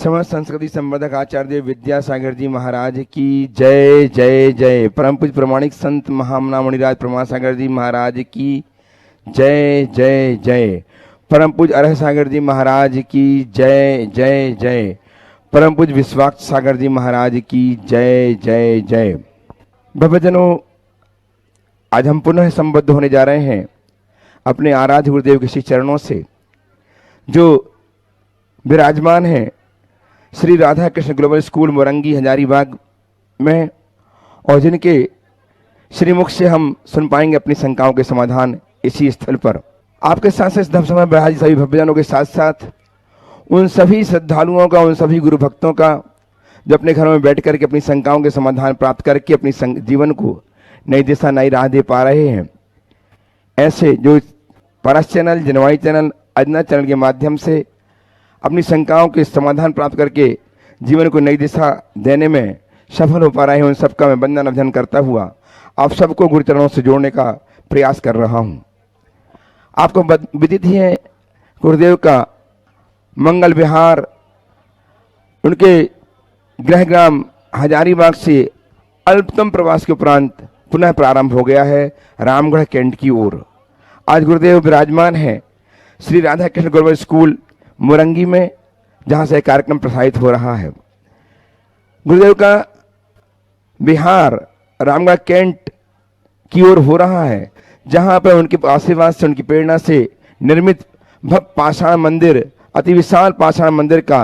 समस्त संस्कृति संवर्धक आचार्य विद्यासागर जी महाराज की जय जय जय। परम पूज्य प्रमाणिक संत महामना मणिराज प्रमासागर जी महाराज की जय जय जय। परम पूज्य अरह सागर जी महाराज की जय जय जय। परम पूज्य विश्वास सागर जी महाराज की जय जय जय। भक्तजनों, आज हम पुनः संबद्ध होने जा रहे हैं अपने आराध्य गुरुदेव के श्री चरणों से, जो विराजमान हैं श्री राधा कृष्ण ग्लोबल स्कूल मोरंगी हजारीबाग में, और जिनके श्रीमुख से हम सुन पाएंगे अपनी शंकाओं के समाधान इसी स्थल पर। आपके साथ से धम समय बहाजी सभी भक्तजनों के साथ साथ उन सभी श्रद्धालुओं का, उन सभी गुरु भक्तों का जो अपने घरों में बैठ करके अपनी शंकाओं के समाधान प्राप्त करके अपनी जीवन को नई दिशा नई राह दे पा रहे हैं। ऐसे जो Paras channel, Janvani channel, Ajna channel के माध्यम से अपनी शंकाओं के समाधान प्राप्त करके जीवन को नई दिशा देने में सफल हो पा रहे हैं, उन सबका मैं वंदन अभिनंदन करता हुआ आप सबको गुरुचरणों से जोड़ने का प्रयास कर रहा हूं। आपको विदित ही है गुरुदेव का मंगल विहार उनके गृह ग्राम हजारीबाग से अल्पतम प्रवास के उपरांत पुनः प्रारंभ हो गया है रामगढ़ कैंट की ओर। आज गुरुदेव विराजमान है श्री राधा कृष्ण ग्लोबल स्कूल मोरंगी में, जहां से कार्यक्रम प्रसारित हो रहा है। गुरुदेव का विहार रामगढ़ कैंट की ओर हो रहा है, जहां पर उनके आशीर्वाद से, उनकी प्रेरणा से निर्मित भव्य पाषाण मंदिर, अति विशाल पाषाण मंदिर का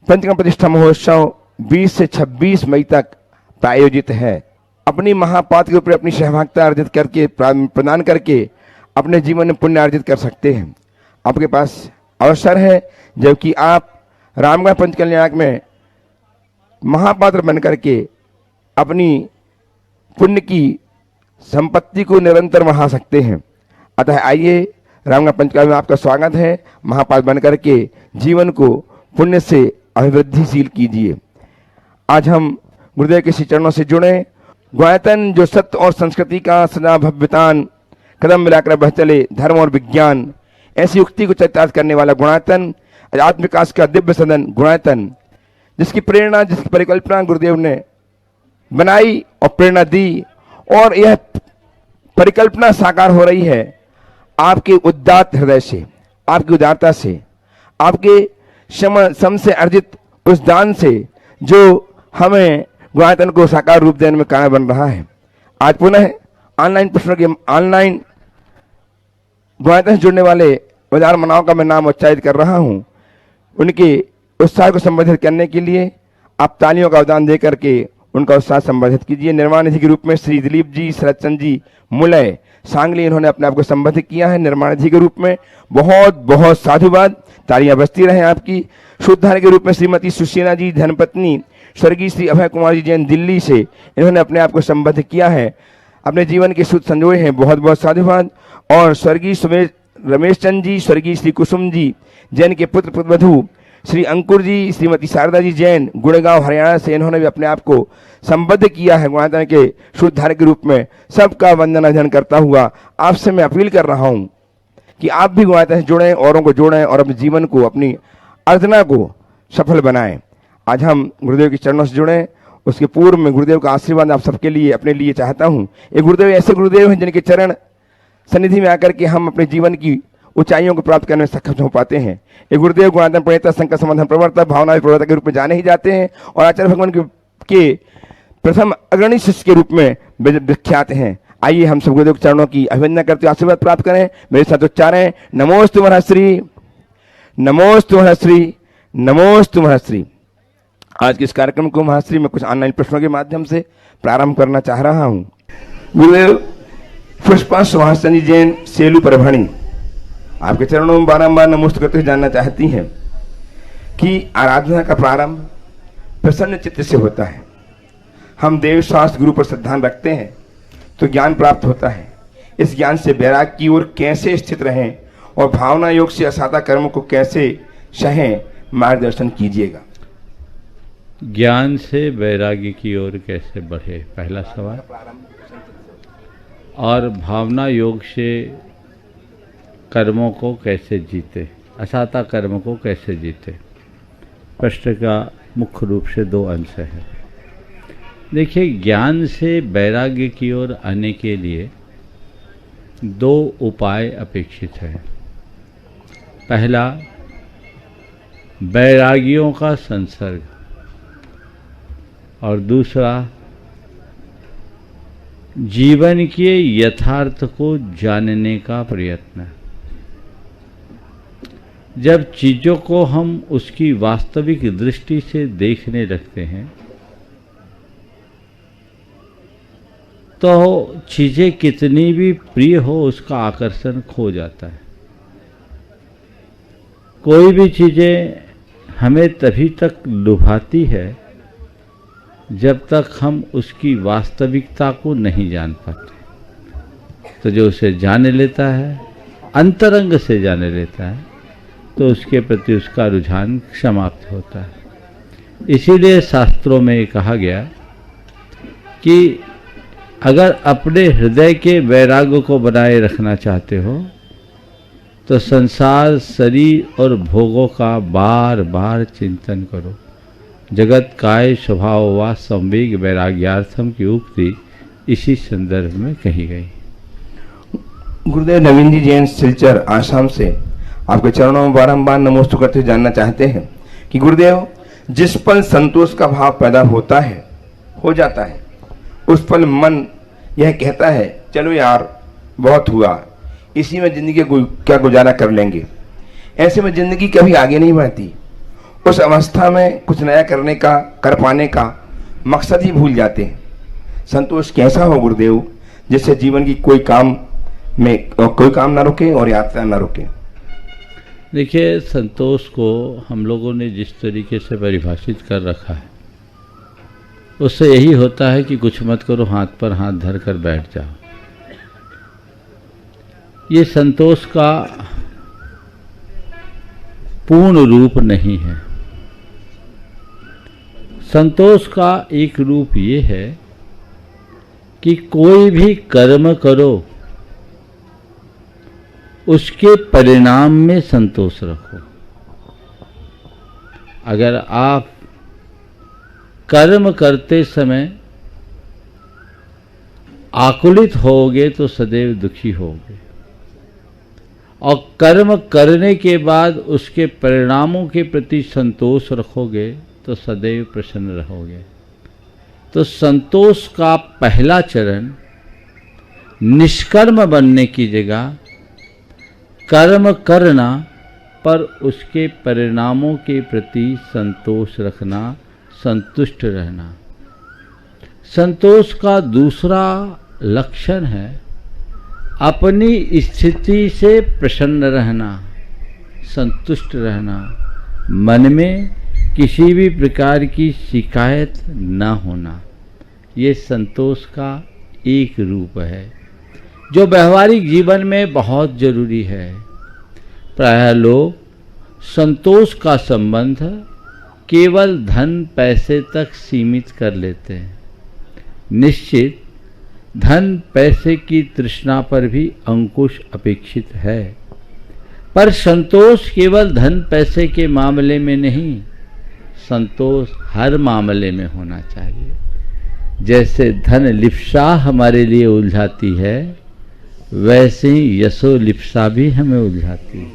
पंचकर्म प्रतिष्ठा महोत्सव 20 से 26 मई तक प्रायोजित है। अपनी महापात्र के ऊपर अपनी सहभागिता अर्जित करके, प्रदान करके अपने जीवन में पुण्य अर्जित कर सकते हैं। आपके पास अवसर है, जबकि आप रामगढ़ पंचकल्याणक में महापात्र बनकर के अपनी पुण्य की संपत्ति को निरंतर बढ़ा सकते हैं। अतः आइए, रामगढ़ पंचकल्याण में आपका स्वागत है। महापात्र बनकर के जीवन को पुण्य से अभिवृद्धिशील कीजिए। आज हम गुरुदेव के श्री चरणों से जुड़े। गुणायतन जो सत्य और संस्कृति का सदा भव्यतान, कदम मिलाकर बह चले धर्म और विज्ञान, ऐसी उक्ति को चरितार्थ करने वाला गुणायतन, आत्म विकास का दिव्य सदन गुणायतन, जिसकी प्रेरणा, जिसकी परिकल्पना गुरुदेव ने बनाई और प्रेरणा दी, और यह परिकल्पना साकार हो रही है आपके उदात्त हृदय से, आपकी उदारता से, आपके श्रम से अर्जित उस दान से, जो हमें गुणायतन को साकार रूप देने में कारण बन रहा है। आज पुनः ऑनलाइन गुणायतन से जुड़ने वाले बाजार मनाओं का मैं नाम उच्चारित कर रहा हूं। उनके उत्साह को संवर्धित करने के लिए आप तालियों का अवदान दे करके उनका उत्साह संवर्धित कीजिए। निर्माण निधि के रूप में श्री दिलीप जी, शरदचंद जी मुलय सांगली, इन्होंने अपने आप को संबोधित किया है निर्माण निधि के रूप में। बहुत बहुत साधुवाद, तालियां बजती रहें आपकी। शुद्धार के रूप में श्रीमती सुशीला जी, धर्मपत्नी स्वर्गीय श्री अभय कुमार जी जैन दिल्ली से, इन्होंने अपने आप को संबोधित किया है, अपने जीवन के सूत्र संजोए हैं। बहुत बहुत साधुवाद। और स्वर्गीय रमेश चंद जी, स्वर्गीय श्री कुसुम जी जैन के पुत्र पुत्रवधु श्री अंकुर जी, श्रीमती शारदा जी जैन गुड़गांव हरियाणा से, इन्होंने भी अपने आप को संबद्ध किया है गुणायतन के शुद्धधार के रूप में। सबका वंदन अध्ययन करता हुआ आपसे मैं अपील कर रहा हूं कि आप भी गुणायतन से जुड़ें, औरों को जोड़ें और अपने जीवन को, अपनी अर्चना को सफल बनाएं। आज हम गुरुदेव के चरणों से जुड़ें। उसके पूर्व में गुरुदेव का आशीर्वाद आप सबके लिए, अपने लिए चाहता हूं। ये गुरुदेव ऐसे गुरुदेव हैं जिनके चरण सन्निधि में आकर के हम अपने जीवन की ऊंचाइयों को प्राप्त करने में सक्षम हो पाते हैं। ये गुरुदेव गुणायतन प्रणेता, संकट समाधान प्रवर्तक, भावना प्रवर्तक के रूप में जाने ही जाते हैं, और आचार्य भगवान के प्रथम अग्रणी शिष्य के रूप में विख्यात हैं। आइए हम सब गुरुदेव के चरणों की अभिवंदना करते हुए आशीर्वाद प्राप्त करें। मेरे साथ उच्चारें, नमोस्तु महर्षि, नमोस्तु महर्षि, नमोस्तु महर्षि। आज के इस कार्यक्रम को महर्षि में कुछ ऑनलाइन प्रश्नों के माध्यम से प्रारंभ करना चाह रहा हूं। गुरुदेव पुष्पा सुभाष चंद्र जैन, सेलू परभणी, आपके चरणों में बारंबार नमोस्त करते हुए जानना चाहती हैं कि आराधना का प्रारंभ प्रसन्न चित्त से होता है। हम देव शास्त्र गुरु पर श्रद्धा रखते हैं तो ज्ञान प्राप्त होता है। इस ज्ञान से वैराग्य की ओर कैसे स्थित रहें और भावना योग से असादा कर्मों को कैसे सहें, मार्गदर्शन कीजिएगा। ज्ञान से वैराग्य की ओर कैसे बढ़े, पहला सवाल। और भावना योग से कर्मों को कैसे जीते, असाता कर्म को कैसे जीते। प्रश्न का मुख्य रूप से दो अंश है। देखिए, ज्ञान से वैराग्य की ओर आने के लिए दो उपाय अपेक्षित हैं। पहला, वैरागियों का संसर्ग, और दूसरा, जीवन के यथार्थ को जानने का प्रयत्न। जब चीज़ों को हम उसकी वास्तविक दृष्टि से देखने लगते हैं तो चीज़ें कितनी भी प्रिय हो उसका आकर्षण खो जाता है। कोई भी चीज़ें हमें तभी तक लुभाती है जब तक हम उसकी वास्तविकता को नहीं जान पाते। तो जो उसे जान लेता है, अंतरंग से जान लेता है, तो उसके प्रति उसका रुझान समाप्त होता है। इसीलिए शास्त्रों में कहा गया कि अगर अपने हृदय के वैराग्य को बनाए रखना चाहते हो तो संसार, शरीर और भोगों का बार बार चिंतन करो। जगत काय स्वभाव वा संवेग वैराग्यार्थम की उक्ति इसी संदर्भ में कही गई। गुरुदेव नवीन जी जैन सिलचर आसाम से आपके चरणों में बारंबार नमोस्तु करते हुए जानना चाहते हैं कि गुरुदेव, जिस पल संतोष का भाव पैदा होता है, हो जाता है, उस पल मन यह कहता है चलो यार बहुत हुआ, इसी में जिंदगी क्या गुजारा कर लेंगे। ऐसे में जिंदगी कभी आगे नहीं बढ़ती। उस अवस्था में कुछ नया करने का, कर पाने का मकसद ही भूल जाते हैं। संतोष कैसा हो गुरुदेव जिससे जीवन की कोई काम ना रुके और यात्रा ना रुके? देखिए, संतोष को हम लोगों ने जिस तरीके से परिभाषित कर रखा है उससे यही होता है कि कुछ मत करो, हाथ पर हाथ धर कर बैठ जाओ। ये संतोष का पूर्ण रूप नहीं है। संतोष का एक रूप ये है कि कोई भी कर्म करो उसके परिणाम में संतोष रखो। अगर आप कर्म करते समय आकुलित होगे तो सदैव दुखी होगे, और कर्म करने के बाद उसके परिणामों के प्रति संतोष रखोगे तो सदैव प्रसन्न रहोगे। तो संतोष का पहला चरण निष्कर्म बनने की जगह कर्म करना पर उसके परिणामों के प्रति संतोष रखना, संतुष्ट रहना। संतोष का दूसरा लक्षण है अपनी स्थिति से प्रसन्न रहना, संतुष्ट रहना, मन में किसी भी प्रकार की शिकायत न होना। ये संतोष का एक रूप है जो व्यवहारिक जीवन में बहुत जरूरी है। प्रायः लोग संतोष का संबंध केवल धन पैसे तक सीमित कर लेते हैं। निश्चित धन पैसे की तृष्णा पर भी अंकुश अपेक्षित है, पर संतोष केवल धन पैसे के मामले में नहीं, संतोष हर मामले में होना चाहिए। जैसे धन लिप्सा हमारे लिए उलझाती है, वैसे ही यशो लिप्सा भी हमें उलझाती है।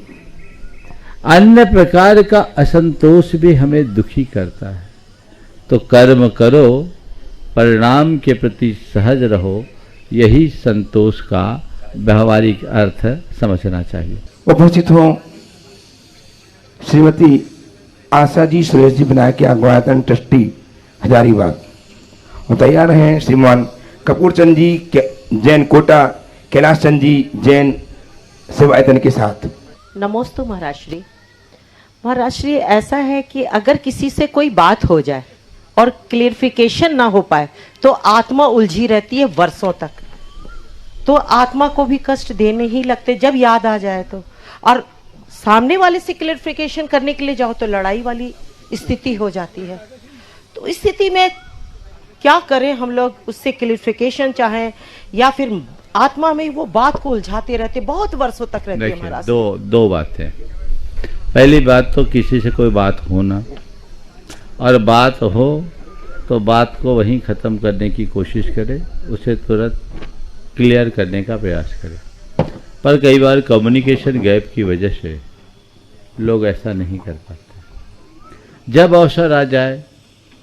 अन्य प्रकार का असंतोष भी हमें दुखी करता है। तो कर्म करो, परिणाम के प्रति सहज रहो, यही संतोष का व्यवहारिक अर्थ समझना चाहिए। उपस्थित हो श्रीमती आशा जी सुरेश जी विनायक के अगवायतन ट्रस्टी हजारीबाग, और तैयार हैं श्रीमान कपूर चंद जी जैन कोटा, कैलाश चंद जी जैन सेवायतन के साथ। नमोस्तु महाराज श्री। महाराज श्री, ऐसा है कि अगर किसी से कोई बात हो जाए और क्लियरिफिकेशन ना हो पाए तो आत्मा उलझी रहती है वर्षों तक। तो आत्मा को भी कष्ट देने ही लगते जब याद आ जाए तो, और सामने वाले से क्लियरिफिकेशन करने के लिए जाओ तो लड़ाई वाली स्थिति हो जाती है। तो इस स्थिति में क्या करें हम लोग? उससे क्लियरिफिकेशन चाहें या फिर आत्मा में वो बात को उलझाते रहते, बहुत वर्षों तक रहते हैं महाराज। दो बातें। पहली बात तो किसी से कोई बात होना, और बात हो तो बात को वहीं ख़त्म करने की कोशिश करे, उसे तुरंत क्लियर करने का प्रयास करे। पर कई बार कम्युनिकेशन गैप की वजह से लोग ऐसा नहीं कर पाते। जब अवसर आ जाए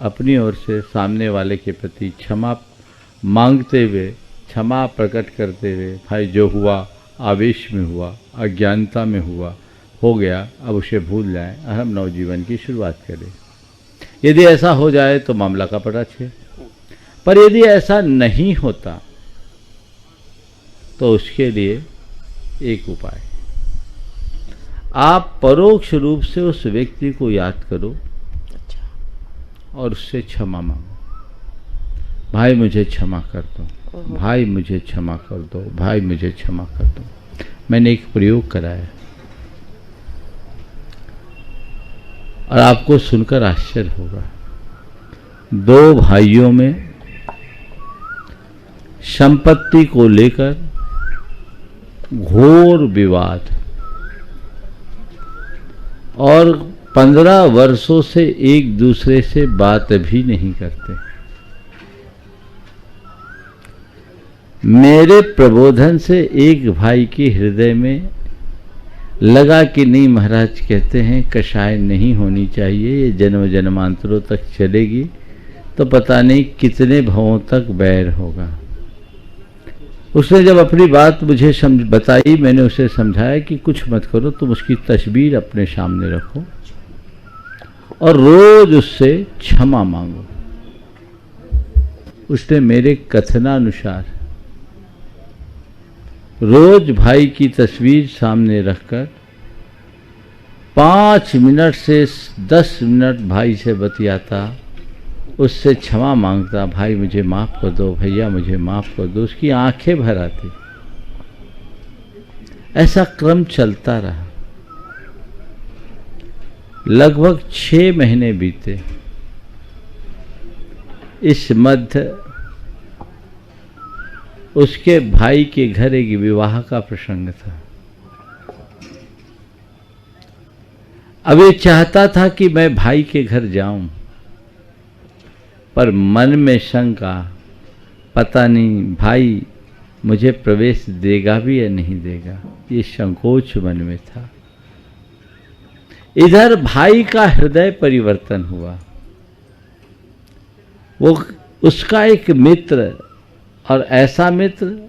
अपनी ओर से सामने वाले के प्रति क्षमा मांगते हुए, क्षमा प्रकट करते हुए, भाई जो हुआ आवेश में हुआ, अज्ञानता में हुआ, हो गया, अब उसे भूल जाएं और हम नवजीवन की शुरुआत करें। यदि ऐसा हो जाए तो मामला का पता छे। पर यदि ऐसा नहीं होता तो उसके लिए एक उपाय, आप परोक्ष रूप से उस व्यक्ति को याद करो और उससे क्षमा मांगो। भाई मुझे क्षमा कर दो, भाई मुझे क्षमा कर दो, भाई मुझे क्षमा कर दो। मैंने एक प्रयोग कराया और आपको सुनकर आश्चर्य होगा। दो भाइयों में संपत्ति को लेकर घोर विवाद और 15 वर्षों से एक दूसरे से बात भी नहीं करते। मेरे प्रबोधन से एक भाई के हृदय में लगा कि नहीं, महाराज कहते हैं कषाय नहीं होनी चाहिए, ये जन्म जन्मांतरों तक चलेगी तो पता नहीं कितने भवों तक बैर होगा। उसने जब अपनी बात मुझे बताई, मैंने उसे समझाया कि कुछ मत करो, तुम उसकी तस्वीर अपने सामने रखो और रोज उससे क्षमा मांगो। उसने मेरे कथनानुसार रोज भाई की तस्वीर सामने रखकर 5 मिनट से 10 मिनट भाई से बतियाता, उससे क्षमा मांगता, भाई मुझे माफ़ कर दो, भैया मुझे माफ़ कर दो। उसकी आंखें भर आती। ऐसा क्रम चलता रहा। लगभग 6 महीने बीते। इस मध्य उसके भाई के घर एक विवाह का प्रसंग था। अब ये चाहता था कि मैं भाई के घर जाऊं, पर मन में शंका, पता नहीं भाई मुझे प्रवेश देगा भी या नहीं देगा, ये संकोच मन में था। इधर भाई का हृदय परिवर्तन हुआ। वो उसका एक मित्र, और ऐसा मित्र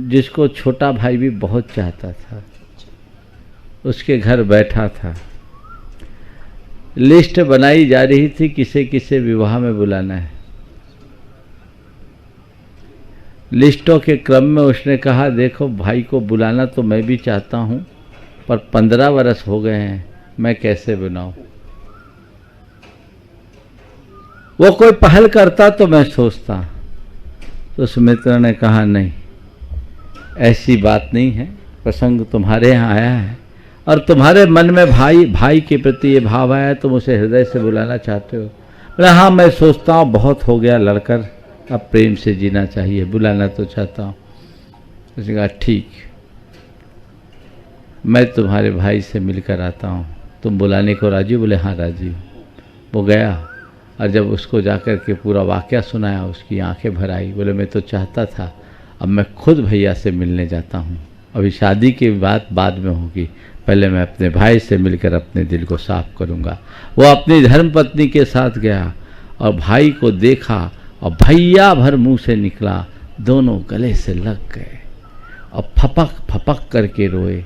जिसको छोटा भाई भी बहुत चाहता था, उसके घर बैठा था। लिस्ट बनाई जा रही थी किसे किसे विवाह में बुलाना है। लिस्टों के क्रम में उसने कहा, देखो भाई को बुलाना तो मैं भी चाहता हूं, पर 15 वर्ष हो गए हैं, मैं कैसे बनाऊं। वो कोई पहल करता तो मैं सोचता। तो उस मित्र ने कहा, नहीं ऐसी बात नहीं है, प्रसंग तुम्हारे यहाँ आया है और तुम्हारे मन में भाई के प्रति ये भाव आया, तुम उसे हृदय से बुलाना चाहते हो। बोला, हाँ मैं सोचता हूँ बहुत हो गया लड़कर, अब प्रेम से जीना चाहिए, बुलाना तो चाहता हूँ। उसने कहा, ठीक मैं तुम्हारे भाई से मिलकर आता हूँ, तुम बुलाने को राजी? बोले, हाँ राजी। वो गया और जब उसको जाकर के पूरा वाकया सुनाया, उसकी आंखें भर आई। बोले, मैं तो चाहता था, अब मैं खुद भैया से मिलने जाता हूँ। अभी शादी की बात बाद में होगी, पहले मैं अपने भाई से मिलकर अपने दिल को साफ करूँगा। वो अपनी धर्मपत्नी के साथ गया और भाई को देखा और भैया भर मुंह से निकला, दोनों गले से लग गए और फपक फपक करके रोए।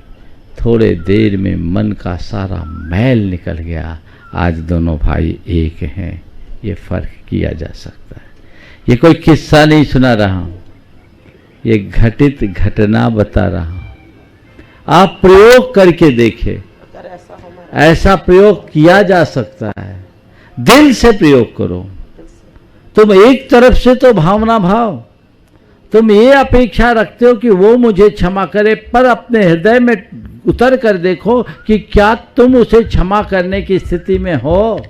थोड़े देर में मन का सारा मैल निकल गया। आज दोनों भाई एक हैं, ये फर्क किया जा सकता है। ये कोई किस्सा नहीं सुना रहा हूं, ये घटित घटना बता रहा हूं। आप प्रयोग करके देखें, ऐसा प्रयोग किया जा सकता है। दिल से प्रयोग करो। तुम एक तरफ से तो भावना भाव, तुम ये अपेक्षा रखते हो कि वो मुझे क्षमा करे, पर अपने हृदय में उतर कर देखो कि क्या तुम उसे क्षमा करने की स्थिति में हो।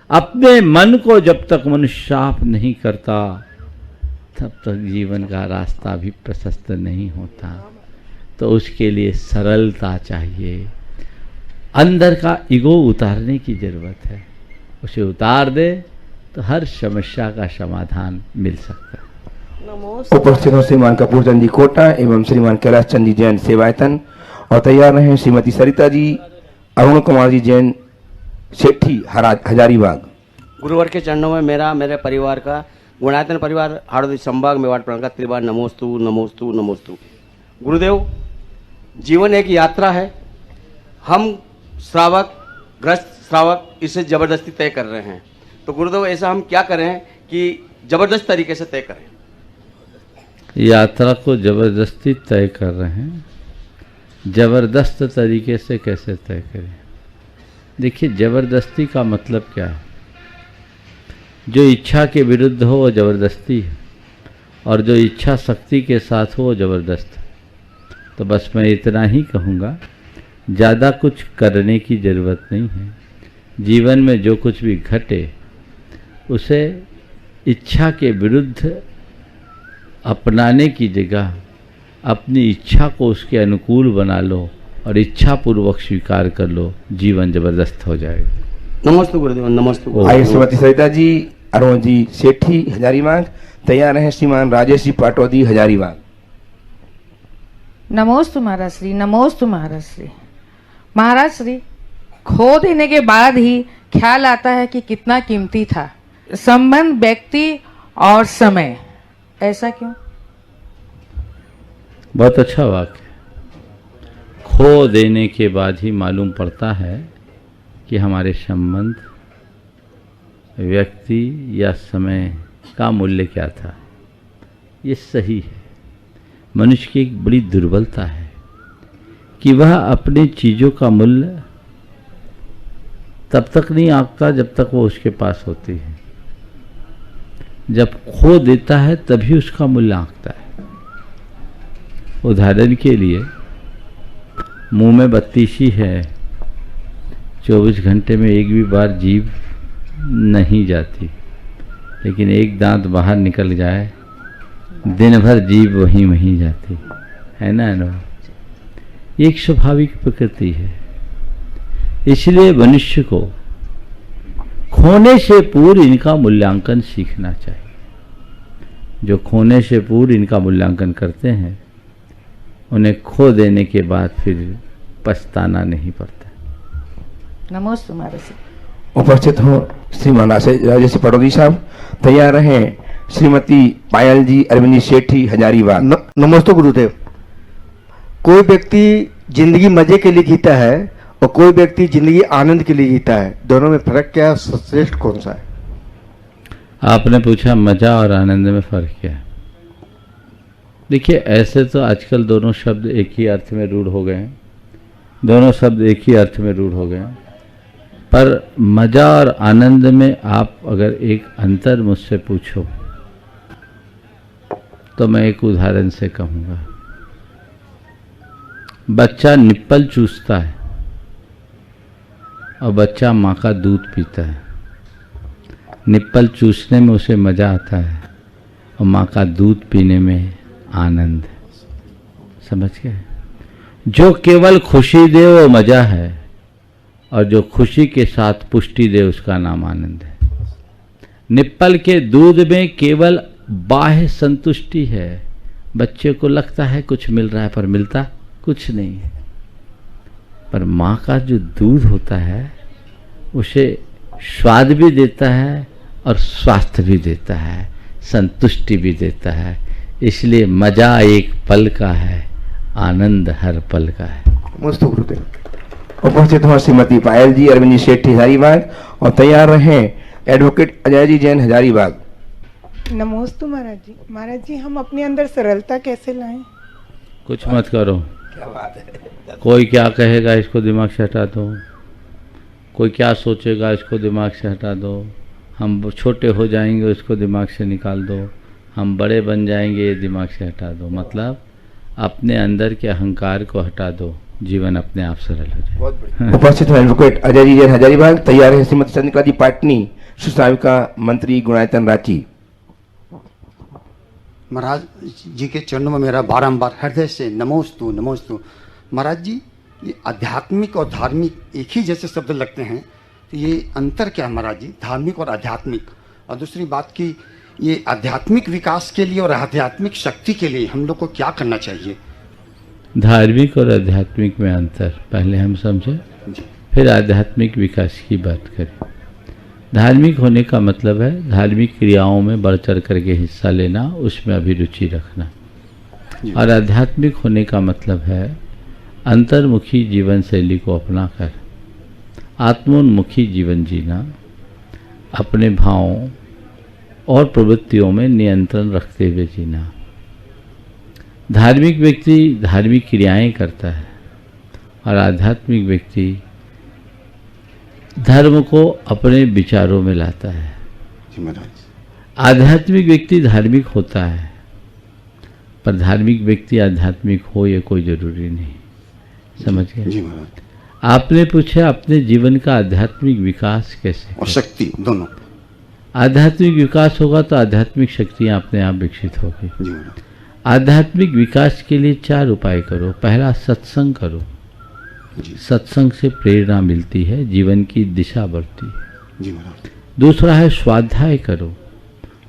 अपने मन को जब तक मनुष्य साफ नहीं करता, तब तक जीवन का रास्ता भी प्रशस्त नहीं होता। तो उसके लिए सरलता चाहिए, अंदर का ईगो उतारने की जरूरत है। उसे उतार दे तो हर समस्या का समाधान मिल सकता है। उपस्थित हो श्रीमान कपूर चंद जी कोटा एवं श्रीमान कैलाश चंद जी जैन सेवायतन और तैयार रहे श्रीमती सरिता जी, अरुण कुमार जी जैन सेठी हजारीबाग। गुरुवर के चरणों में मेरा मेरे परिवार का गुणायतन परिवार हार्दिक संभाग मेवाड़ प्राण का त्रिबार नमोस्तु नमोस्तु नमोस्तु। गुरुदेव, जीवन एक यात्रा है। हम श्रावक ग्रस्त श्रावक इसे जबरदस्ती तय कर रहे हैं, तो गुरुदेव ऐसा हम क्या करें कि जबरदस्त तरीके से तय करें? यात्रा को जबरदस्ती तय कर रहे हैं, जबरदस्त तरीके से कैसे तय करें? देखिए, जबरदस्ती का मतलब क्या है? जो इच्छा के विरुद्ध हो वो जबरदस्ती है, और जो इच्छा शक्ति के साथ हो वो जबरदस्त है। तो बस मैं इतना ही कहूँगा, ज़्यादा कुछ करने की ज़रूरत नहीं है। जीवन में जो कुछ भी घटे उसे इच्छा के विरुद्ध अपनाने की जगह अपनी इच्छा को उसके अनुकूल बना लो और इच्छा पूर्वक स्वीकार कर लो, जीवन जबरदस्त हो जाएगा। नमस्ते गुरुदेव, नमस्ते। आइए श्रीमती सरिता जी, अरुण जी सेठी हजारीबाग, तैयार हैं श्रीमान राजेश जी पाटौदी हजारीबाग। नमोस्तु महाराज श्री, नमोस्तु महाराज श्री। महाराज श्री, खो देने के बाद ही ख्याल आता है कि कितना कीमती था संबंध, व्यक्ति और समय। ऐसा क्यों? बहुत अच्छा वाक्य। खो देने के बाद ही मालूम पड़ता है कि हमारे संबंध, व्यक्ति या समय का मूल्य क्या था। ये सही है। मनुष्य की एक बड़ी दुर्बलता है कि वह अपनी चीज़ों का मूल्य तब तक नहीं आंकता जब तक वो उसके पास होती है। जब खो देता है तभी उसका मूल्य आंकता है। उदाहरण के लिए, मुंह में बत्तीसी है, 24 घंटे में एक भी बार जीभ नहीं जाती, लेकिन एक दांत बाहर निकल जाए दिन भर जीभ वहीं वहीं जाती है ना अनुभव। ये एक स्वाभाविक प्रकृति है। इसलिए मनुष्य को खोने से पूर्व इनका मूल्यांकन सीखना चाहिए। जो खोने से पूर्व इनका मूल्यांकन करते हैं उन्हें खो देने के बाद फिर पछताना नहीं पड़ता। नमोस्तु महाराज श्री। उपस्थित हो श्रीमान राजेश पटौदी साहब, तैयार रहें श्रीमती पायल जी अरविंद सेठी हजारीबाग। नमस्ते गुरुदेव। कोई व्यक्ति जिंदगी मजे के लिए जीता है और कोई व्यक्ति जिंदगी आनंद के लिए जीता है। दोनों में फर्क क्या है? श्रेष्ठ कौन सा है? आपने पूछा मजा और आनंद में फर्क क्या है। देखिए, ऐसे तो आजकल दोनों शब्द एक ही अर्थ में रूढ़ हो गए हैं। दोनों शब्द एक ही अर्थ में रूढ़ हो गए हैं, पर मजा और आनंद में आप अगर एक अंतर मुझसे पूछो तो मैं एक उदाहरण से कहूँगा। बच्चा निप्पल चूसता है और बच्चा माँ का दूध पीता है। निप्पल चूसने में उसे मज़ा आता है और माँ का दूध पीने में आनंद। समझ गए? जो केवल खुशी दे वो मज़ा है, और जो खुशी के साथ पुष्टि दे उसका नाम आनंद है। निप्पल के दूध में केवल बाह्य संतुष्टि है। बच्चे को लगता है कुछ मिल रहा है, पर मिलता कुछ नहीं है। पर माँ का जो दूध होता है उसे स्वाद भी देता है और स्वास्थ्य भी देता है, संतुष्टि भी देता है। इसलिए मजा एक पल का है, आनंद हर पल का है। मस्त गुरुदेव। उपस्थित हो श्रीमती पायल जी अरविंद सेठी हजारीबाग, और तैयार रहें एडवोकेट अजय जी जैन हजारीबाग। नमोस्तु महाराज जी। महाराज जी, हम अपने अंदर सरलता कैसे लाएं? कुछ मत करो। क्या बात है। कोई क्या कहेगा इसको दिमाग से हटा दो, कोई क्या सोचेगा इसको दिमाग से हटा दो। हम छोटे हो जाएंगे उसको दिमाग से निकाल दो, हम बड़े बन जाएंगे ये दिमाग से हटा दो। मतलब अपने अंदर के अहंकार को हटा दो, जीवन अपने आप सरल हो जाए। उपस्थित हैं एडवोकेट अजय जी जैन हजारीबाग, तैयार है श्रीमती चंद्रिका जी पाटनी सुसाविका मंत्री गुणायतन रांची। महाराज जी के चरणों में मेरा बारंबार हृदय से नमोस्तु नमोस्तु। महाराज जी, ये आध्यात्मिक और धार्मिक एक ही जैसे शब्द लगते हैं, तो ये अंतर क्या है महाराज जी, धार्मिक और आध्यात्मिक? और दूसरी बात कि ये आध्यात्मिक विकास के लिए और आध्यात्मिक शक्ति के लिए हम लोग को क्या करना चाहिए? धार्मिक और आध्यात्मिक में अंतर पहले हम समझें, फिर आध्यात्मिक विकास की बात करें। धार्मिक होने का मतलब है धार्मिक क्रियाओं में बढ़ चढ़ करके हिस्सा लेना, उसमें अभिरुचि रखना। और आध्यात्मिक होने का मतलब है अंतर्मुखी जीवन शैली को अपनाकर आत्मोन्मुखी जीवन जीना, अपने भावों और प्रवृत्तियों में नियंत्रण रखते हुए जीना। धार्मिक व्यक्ति धार्मिक क्रियाएं करता है और आध्यात्मिक व्यक्ति धर्म को अपने विचारों में लाता है। जी महाराज। आध्यात्मिक व्यक्ति धार्मिक होता है, पर धार्मिक व्यक्ति आध्यात्मिक हो ये कोई जरूरी नहीं। समझ गए? जी महाराज। आपने पूछा अपने जीवन का आध्यात्मिक विकास कैसे और करें? शक्ति दोनों। आध्यात्मिक विकास होगा तो आध्यात्मिक शक्तियाँ अपने आप विकसित होगी। जी महाराज। आध्यात्मिक विकास के लिए 4 उपाय करो। पहला, सत्संग करो। सत्संग से प्रेरणा मिलती है, जीवन की दिशा बढ़ती है। जी महाराज। दूसरा है स्वाध्याय करो,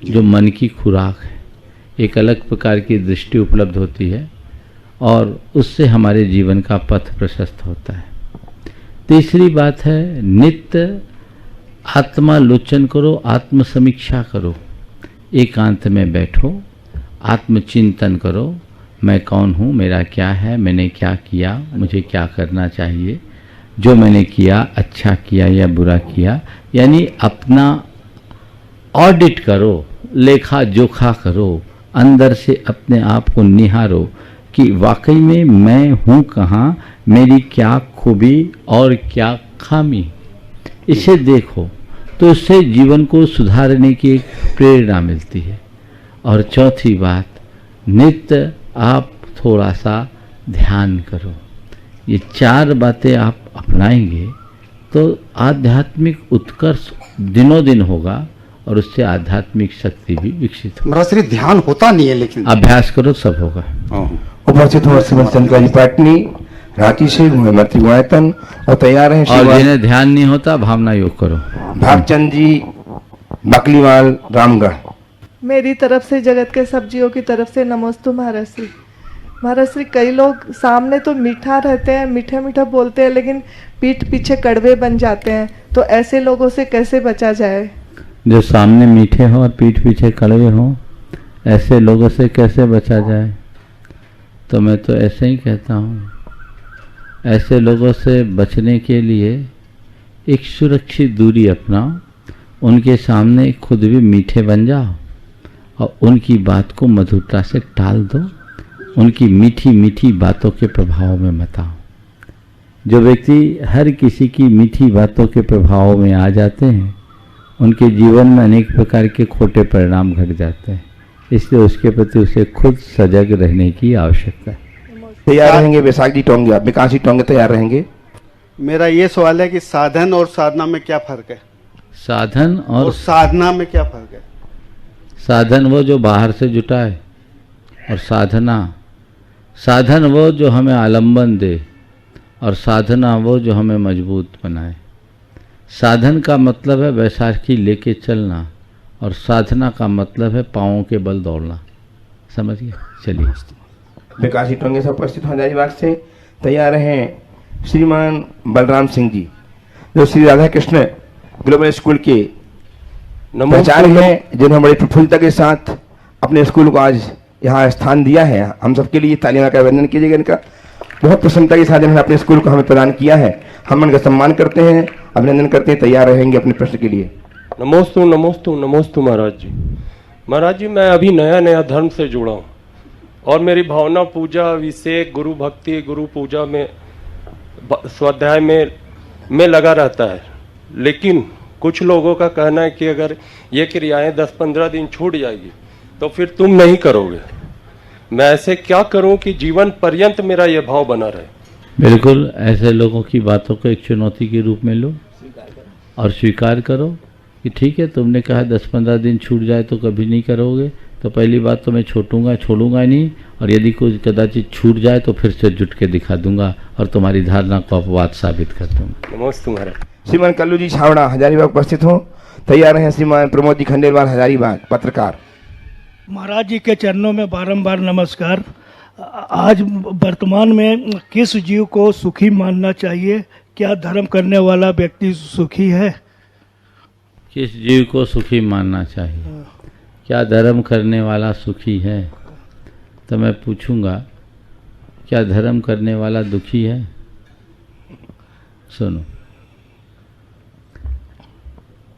जो मन की खुराक है, एक अलग प्रकार की दृष्टि उपलब्ध होती है और उससे हमारे जीवन का पथ प्रशस्त होता है। तीसरी बात है नित्य आत्मालोचन करो, आत्मसमीक्षा करो, एकांत में बैठो, आत्मचिंतन करो, मैं कौन हूँ, मेरा क्या है, मैंने क्या किया, मुझे क्या करना चाहिए, जो मैंने किया अच्छा किया या बुरा किया, यानी अपना ऑडिट करो, लेखा जोखा करो, अंदर से अपने आप को निहारो कि वाकई में मैं हूँ कहाँ, मेरी क्या खूबी और क्या खामी, इसे देखो तो उससे जीवन को सुधारने की एक प्रेरणा मिलती है। और चौथी बात, नित्य आप थोड़ा सा ध्यान करो। ये 4 बातें आप अपनाएंगे तो आध्यात्मिक उत्कर्ष दिनों दिन होगा और उससे आध्यात्मिक शक्ति भी विकसित होगी। महाराज श्री ध्यान होता नहीं है, लेकिन अभ्यास करो सब होगा। उपस्थित हुए श्रीमंत शंकर जी पाटनी रांची से मूर्ति गुणायतन और तैयार हैं और जिन्हें ध्यान नहीं होता भावना योग करो। भागचंद जी बकलीवाल रामगढ़। मेरी तरफ से जगत के सब जीवों की तरफ से नमोस्तु महाराज श्री। महाराज श्री, कई लोग सामने तो मीठा रहते हैं, मीठा मीठा बोलते हैं, लेकिन पीठ पीछे कड़वे बन जाते हैं, तो ऐसे लोगों से कैसे बचा जाए? जो सामने मीठे हो और पीठ पीछे कड़वे हो, ऐसे लोगों से कैसे बचा जाए? तो मैं तो ऐसे ही कहता हूँ, ऐसे लोगों से बचने के लिए एक सुरक्षित दूरी अपनाओ, उनके सामने खुद भी मीठे बन जाओ और उनकी बात को मधुरता से टाल दो, उनकी मीठी मीठी बातों के प्रभाव में मत आओ। जो व्यक्ति हर किसी की मीठी बातों के प्रभाव में आ जाते हैं, उनके जीवन में अनेक प्रकार के खोटे परिणाम घट जाते हैं, इसलिए उसके प्रति उसे खुद सजग रहने की आवश्यकता है। तैयार रहेंगे वैशाख जी टोंगे, आप विकास जी टोंगे तैयार रहेंगे। मेरा ये सवाल है कि साधन और साधना में क्या फर्क है? साधन और साधना में क्या फर्क है? साधन वो जो बाहर से जुटाए और साधन वो जो हमें आलंबन दे और साधना वो जो हमें मजबूत बनाए। साधन का मतलब है बैसाखी लेके चलना और साधना का मतलब है पाँवों के बल दौड़ना। समझ गए? चलिए। विकास जी टोंगे से उपस्थित हो जाए विभाग से तैयार हैं श्रीमान बलराम सिंह जी, जो श्री राधा कृष्ण ग्लोबल स्कूल के प्राचार्य हैं, जिन्होंने बड़ी प्रफुल्लता के साथ अपने स्कूल को आज यहाँ स्थान दिया है। हम सबके लिए तालियां का अभिनंदन कीजिएगा इनका। बहुत प्रसन्नता के साथ इन्होंने अपने स्कूल को हमें प्रदान किया है, हम उनका सम्मान करते हैं, अभिनंदन करते हैं। तैयार रहेंगे अपने प्रश्न के लिए। नमोस्तु नमोस्तु नमोस्तु महाराज जी। महाराज जी, मैं अभी नया नया धर्म से जुड़ा हूँ और मेरी भावना पूजा, अभिषेक, गुरु भक्ति, गुरु पूजा में, स्वाध्याय में लगा रहता है। लेकिन कुछ लोगों का कहना है कि अगर ये क्रियाएं 10-15 दिन छूट जाएगी तो फिर तुम नहीं करोगे। मैं ऐसे क्या करूं कि जीवन पर्यंत मेरा ये भाव बना रहे? बिल्कुल ऐसे लोगों की बातों को एक चुनौती के रूप में लो और स्वीकार करो कि ठीक है, तुमने कहा 10-15 दिन छूट जाए तो कभी नहीं करोगे, तो पहली बात तो मैं छोड़ूंगा नहीं और यदि कोई कदाचित छूट जाए तो फिर से जुट के दिखा दूंगा और तुम्हारी धारणा को अपवाद साबित कर दूंगा। नमस्ते महाराज। श्रीमान कल्लू जी छावड़ा हजारीबाग उपस्थित हो। तैयार हैं श्रीमान प्रमोद जी खंडेलवाल हजारीबाग पत्रकार। महाराज जी के चरणों में बारंबार नमस्कार। आज वर्तमान में किस जीव को सुखी मानना चाहिए? क्या धर्म करने वाला व्यक्ति सुखी है? किस जीव को सुखी मानना चाहिए? क्या धर्म करने वाला सुखी है? तो मैं पूछूंगा, क्या धर्म करने वाला दुखी है? सुनो,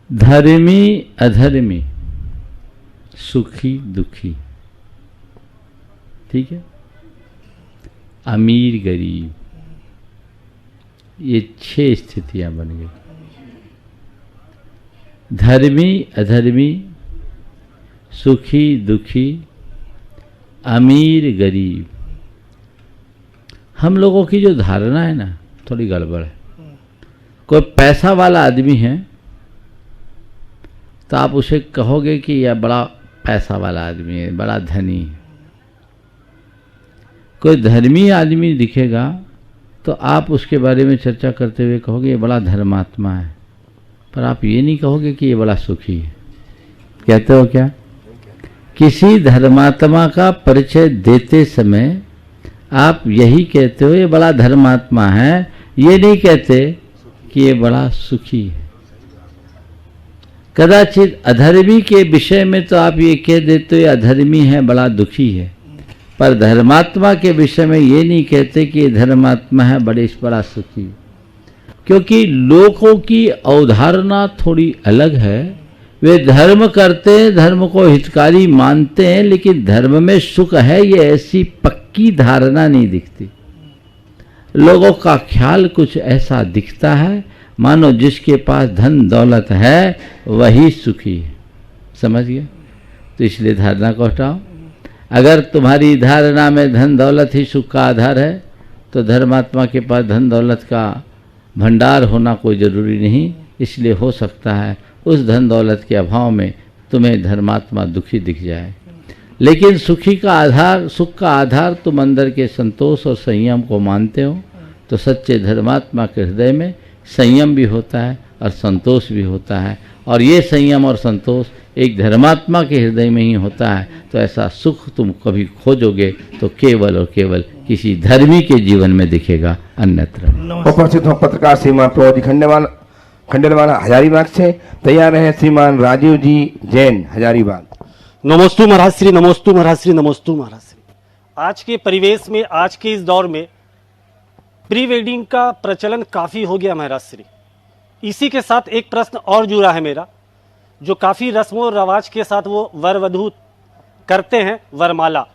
धर्मी अधर्मी, सुखी दुखी, ठीक है, अमीर गरीब, ये 6 स्थितियां बन गई। धर्मी अधर्मी, सुखी दुखी, अमीर गरीब। हम लोगों की जो धारणा है ना, थोड़ी गड़बड़ है। कोई पैसा वाला आदमी है तो आप उसे कहोगे कि यह बड़ा पैसा वाला आदमी है, बड़ा धनी है। कोई धर्मी आदमी दिखेगा तो आप उसके बारे में चर्चा करते हुए कहोगे ये बड़ा धर्मात्मा है, पर आप ये नहीं कहोगे कि ये बड़ा सुखी है। कहते हो क्या? किसी धर्मात्मा का परिचय देते समय आप यही कहते हो ये बड़ा धर्मात्मा है, ये नहीं कहते कि ये बड़ा सुखी है। कदाचित अधर्मी के विषय में तो आप ये कह देते हो ये अधर्मी है, बड़ा दुखी है, पर धर्मात्मा के विषय में ये नहीं कहते कि ये धर्मात्मा है, बड़ा सुखी है। क्योंकि लोगों की अवधारणा थोड़ी अलग है। वे धर्म करते हैं, धर्म को हितकारी मानते हैं, लेकिन धर्म में सुख है ये ऐसी पक्की धारणा नहीं दिखती। लोगों का ख्याल कुछ ऐसा दिखता है मानो जिसके पास धन दौलत है वही सुखी है। समझ गए? तो इसलिए धारणा को हटाओ। अगर तुम्हारी धारणा में धन दौलत ही सुख का आधार है तो धर्मात्मा के पास धन दौलत का भंडार होना कोई जरूरी नहीं। इसलिए हो सकता है उस धन दौलत के अभाव में तुम्हें धर्मात्मा दुखी दिख जाए, लेकिन सुखी का आधार, सुख का आधार तुम अंदर के संतोष और संयम को मानते हो, तो सच्चे धर्मात्मा के हृदय में संयम भी होता है और संतोष भी होता है। और ये संयम और संतोष एक धर्मात्मा के हृदय में ही होता है। तो ऐसा सुख तुम कभी खोजोगे तो केवल और केवल किसी धर्मी के जीवन में दिखेगा, अन्यत्र। उपस्थित हो पत्रकार श्रीमान प्रमोद खंडेलवाल हजारीबाग से। तैयार है श्रीमान राजीव जी जैन हजारीबाग। नमोस्तु महाराज श्री, नमोस्तु महाराज श्री, नमोस्तु महाराज श्री। आज के परिवेश में, आज के इस दौर में प्री वेडिंग का प्रचलन काफ़ी हो गया महाराज श्री। इसी के साथ एक प्रश्न और जुड़ा है मेरा, जो काफ़ी रस्मों और रवाज के साथ वो वर वधू करते हैं वरमाला।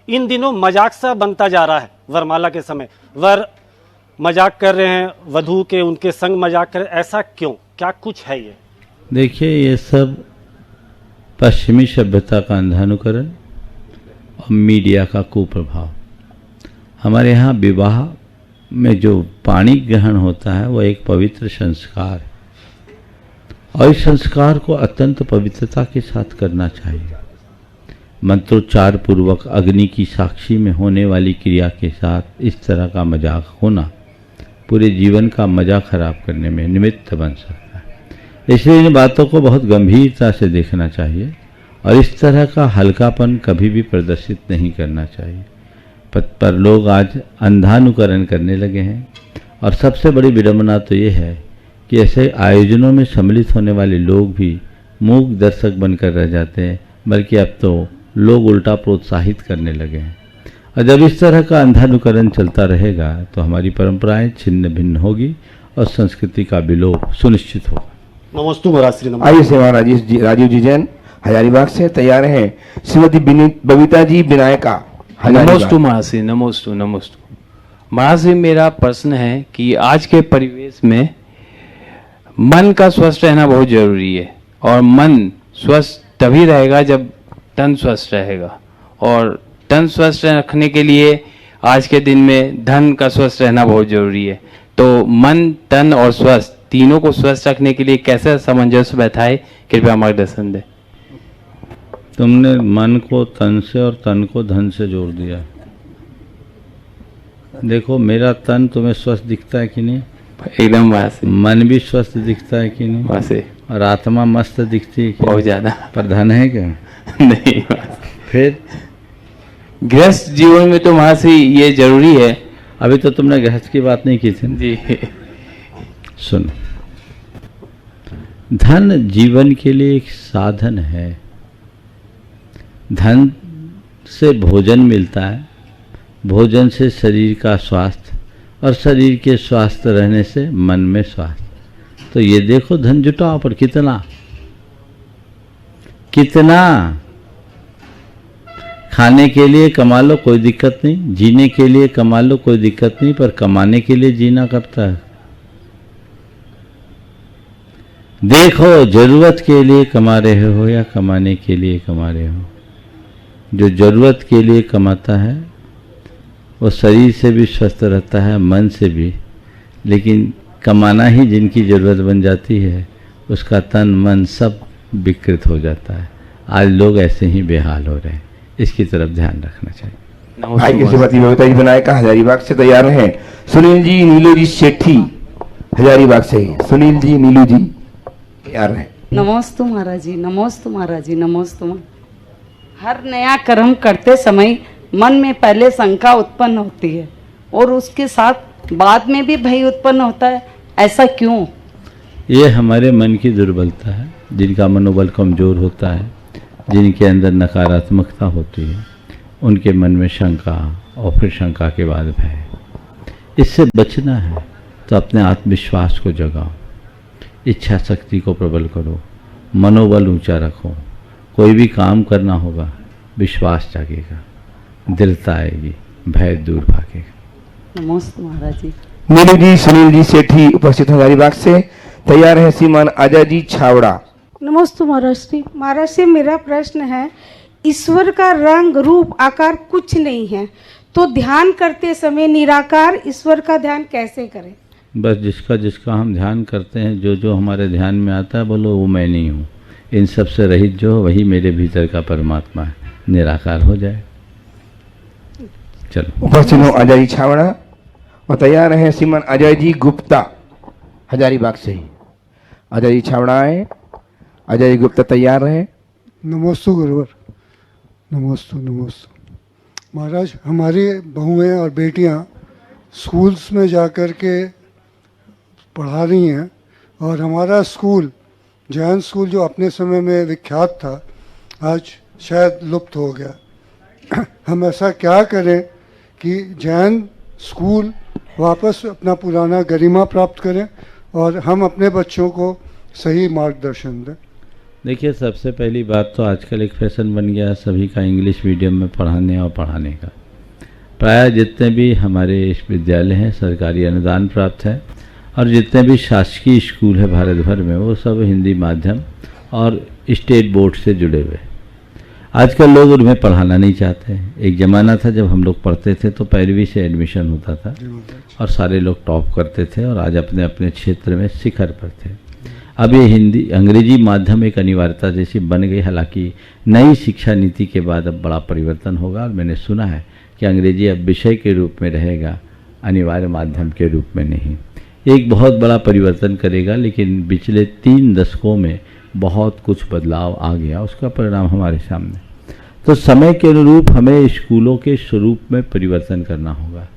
इन दिनों मजाक सा बनता जा रहा है वरमाला के समय। वर मजाक कर रहे हैं, वधू के उनके संग मजाक कर रहे हैं। ऐसा क्यों? क्या कुछ है ये? देखिए, ये सब पश्चिमी सभ्यता का अंधानुकरण और मीडिया का कुप्रभाव। हमारे यहाँ विवाह में जो पाणी ग्रहण होता है वह एक पवित्र संस्कार है और इस संस्कार को अत्यंत पवित्रता के साथ करना चाहिए। मंत्रोच्चार पूर्वक अग्नि की साक्षी में होने वाली क्रिया के साथ इस तरह का मजाक होना पूरे जीवन का मजा खराब करने में निमित्त बन सकता है। इसलिए इन बातों को बहुत गंभीरता से देखना चाहिए और इस तरह का हल्कापन कभी भी प्रदर्शित नहीं करना चाहिए। पर लोग आज अंधानुकरण करने लगे हैं और सबसे बड़ी विडंबना तो ये है कि ऐसे आयोजनों में सम्मिलित होने वाले लोग भी मूक दर्शक बनकर रह जाते हैं, बल्कि अब तो लोग उल्टा प्रोत्साहित करने लगे हैं। और जब इस तरह का अंधानुकरण चलता रहेगा तो हमारी परंपराएं छिन्न भिन्न होगी और संस्कृति का विलोप सुनिश्चित होगा। नमोस्तु महाराज श्री। आइए सेवा राजीव जी जैन हजारीबाग से। तैयार हैं श्रीमती बबीता जी विनायका। नमोस्तु महाराज श्री, नमोस्तु नमोस्तु महाराज श्री। मेरा प्रश्न है कि आज के परिवेश में मन का स्वस्थ रहना बहुत जरूरी है और मन स्वस्थ तभी रहेगा जब तन स्वस्थ रहेगा, और तन स्वस्थ रखने के लिए आज के दिन में धन का स्वस्थ रहना बहुत जरूरी है। तो मन, तन और स्वस्थ तीनों को स्वस्थ रखने के लिए कैसे सामंजस्य बैठाए, कृपया मार्गदर्शन दें। तुमने मन को तन से और तन को धन से जोड़ दिया। देखो मेरा तन तुम्हें स्वस्थ दिखता है कि नहीं? एकदम महाराज श्री। मन भी स्वस्थ दिखता है कि नहीं? महाराज श्री। और आत्मा मस्त दिखती है कि बहुत नहीं? ज्यादा। पर धन है क्या? नहीं महाराज। फिर गृहस्थ जीवन में तो महाराज श्री ये जरूरी है। अभी तो तुमने गृहस्थ की बात नहीं की थी ना? जी। सुनो, धन जीवन के लिए एक साधन है। धन से भोजन मिलता है, भोजन से शरीर का स्वास्थ्य, और शरीर के स्वस्थ रहने से मन में स्वास्थ्य। तो ये देखो धन जुटाओ, पर कितना कितना। खाने के लिए कमा लो कोई दिक्कत नहीं, जीने के लिए कमा लो कोई दिक्कत नहीं, पर कमाने के लिए जीना कब तक? देखो जरूरत के लिए कमा रहे हो या कमाने के लिए कमा रहे हो। जो जरूरत के लिए कमाता है वो शरीर से भी स्वस्थ रहता है, मन से भी। लेकिन कमाना ही जिनकी जरूरत बन जाती है, उसका तन मन सब विकृत हो जाता है। आज लोग ऐसे ही बेहाल हो रहे हैं, इसकी तरफ ध्यान रखना चाहिए। भाई की श्रीमती बबीता जी बनाए का हजारीबाग से तैयार हैं। सुनील जी नीलू जी सेठी हजारीबाग से। सुनील जी नीलू जी तैयार हैं। नमोस्तु महाराज जी, नमोस्तु महाराज जी, नमोस्तु। हर नया कर्म करते समय मन में पहले शंका उत्पन्न होती है और उसके साथ बाद में भी भय उत्पन्न होता है, ऐसा क्यों? ये हमारे मन की दुर्बलता है। जिनका मनोबल कमजोर होता है, जिनके अंदर नकारात्मकता होती है, उनके मन में शंका, और फिर शंका के बाद भय। इससे बचना है तो अपने आत्मविश्वास को जगाओ, इच्छा शक्ति को प्रबल करो, मनोबल ऊंचा रखो। कोई भी काम करना होगा, विश्वास जागेगा, दृढ़ता आएगी, भय दूर भागेगा। नमस्ते महाराज जी। नीलू जी सुनील जी सेठी उपस्थित हजारीबाग से तैयार है। श्रीमान अजय जी छावड़ा। नमस्ते महाराज श्री। महाराज श्री, मेरा प्रश्न है, ईश्वर का रंग रूप आकार कुछ नहीं है, तो ध्यान करते समय निराकार ईश्वर का ध्यान कैसे करें? बस जिसका जिसका हम ध्यान करते हैं, जो जो हमारे ध्यान में आता है, बोलो वो मैं नहीं हूँ। इन सब से रहित जो है वही मेरे भीतर का परमात्मा है, निराकार हो जाए। चलो उपस्थित हो अजय जी छावड़ा और तैयार है श्रीमान अजय जी गुप्ता हजारीबाग से। अजय जी छावड़ा आए। अजय जी गुप्ता तैयार है। नमोस्तु गुरुवर, नमोस्तु नमोस्तु। महाराज, हमारी बहुएं और बेटियां स्कूल्स में जाकर के पढ़ा रही हैं, और हमारा स्कूल जैन स्कूल जो अपने समय में विख्यात था, आज शायद लुप्त हो गया। हम ऐसा क्या करें कि जैन स्कूल वापस अपना पुराना गरिमा प्राप्त करें और हम अपने बच्चों को सही मार्गदर्शन दें? देखिए, सबसे पहली बात तो आजकल एक फैशन बन गया सभी का इंग्लिश मीडियम में पढ़ाने और पढ़ाने का। प्रायः जितने भी हमारे विद्यालय हैं सरकारी अनुदान प्राप्त है, और जितने भी शासकीय स्कूल है भारत भर में, वो सब हिंदी माध्यम और स्टेट बोर्ड से जुड़े हुए। आजकल लोग उनमें पढ़ाना नहीं चाहते हैं। एक ज़माना था जब हम लोग पढ़ते थे तो 11वीं से एडमिशन होता था और सारे लोग टॉप करते थे, और आज अपने अपने क्षेत्र में शिखर पर थे। अब ये हिंदी अंग्रेजी माध्यम एक अनिवार्यता जैसी बन गई। हालांकि नई शिक्षा नीति के बाद अब बड़ा परिवर्तन होगा, और मैंने सुना है कि अंग्रेजी अब विषय के रूप में रहेगा, अनिवार्य माध्यम के रूप में नहीं। एक बहुत बड़ा परिवर्तन करेगा, लेकिन पिछले 3 दशकों में बहुत कुछ बदलाव आ गया, उसका परिणाम हमारे सामने। तो समय के अनुरूप हमें स्कूलों के स्वरूप में परिवर्तन करना होगा।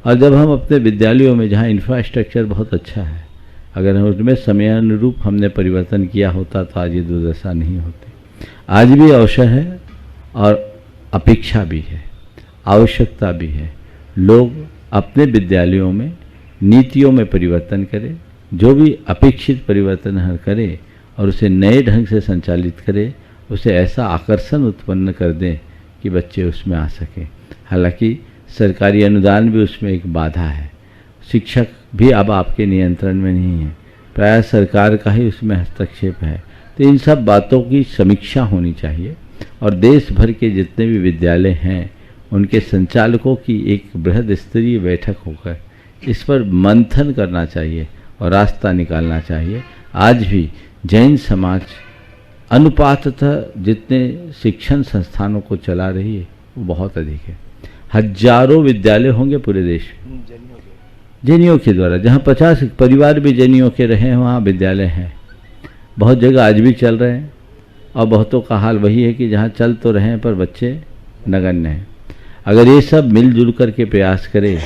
और जब हम अपने विद्यालयों में, जहाँ इंफ्रास्ट्रक्चर बहुत अच्छा है, अगर उसमें समय अनुरूप हमने परिवर्तन किया होता तो आज ये दुर्दशा नहीं होती। आज भी अवसर है और अपेक्षा भी है, आवश्यकता भी है। लोग अपने विद्यालयों में नीतियों में परिवर्तन करें, जो भी अपेक्षित परिवर्तन हर करे और उसे नए ढंग से संचालित करें, उसे ऐसा आकर्षण उत्पन्न कर दें कि बच्चे उसमें आ सकें। हालांकि सरकारी अनुदान भी उसमें एक बाधा है। शिक्षक भी अब आपके नियंत्रण में नहीं है, प्रायः सरकार का ही उसमें हस्तक्षेप है। तो इन सब बातों की समीक्षा होनी चाहिए, और देश भर के जितने भी विद्यालय हैं उनके संचालकों की एक बृहद स्तरीय बैठक होकर इस पर मंथन करना चाहिए और रास्ता निकालना चाहिए। आज भी जैन समाज अनुपाततः जितने शिक्षण संस्थानों को चला रही है वो बहुत अधिक है। हजारों विद्यालय होंगे पूरे देश में जैनियों के द्वारा। जहाँ 50 परिवार भी जैनियों के रहे हैं वहाँ विद्यालय हैं। बहुत जगह आज भी चल रहे हैं और बहुतों का हाल वही है कि जहाँ चल तो रहे हैं पर बच्चे नगण्य हैं। अगर ये सब मिलजुल करके प्रयास करें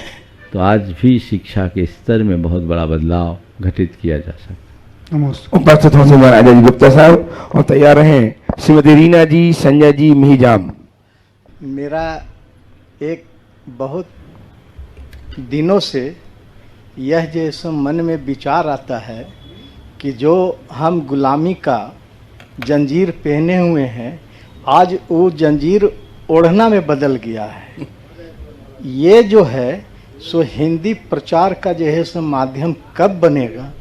तो आज भी शिक्षा के स्तर में बहुत बड़ा बदलाव घटित किया जा सकता है। उपस्थित हों श्रीमान अजय जी गुप्ता साहब और तैयार रहें श्रीमती रीना जी, संजय जी, मिहिजाम। मेरा एक बहुत दिनों से यह जैसे मन में विचार आता है कि जो हम गुलामी का जंजीर पहने हुए हैं आज वो जंजीर ओढ़ना में बदल गया है। ये जो है सो हिंदी प्रचार का जो है सो माध्यम कब बनेगा,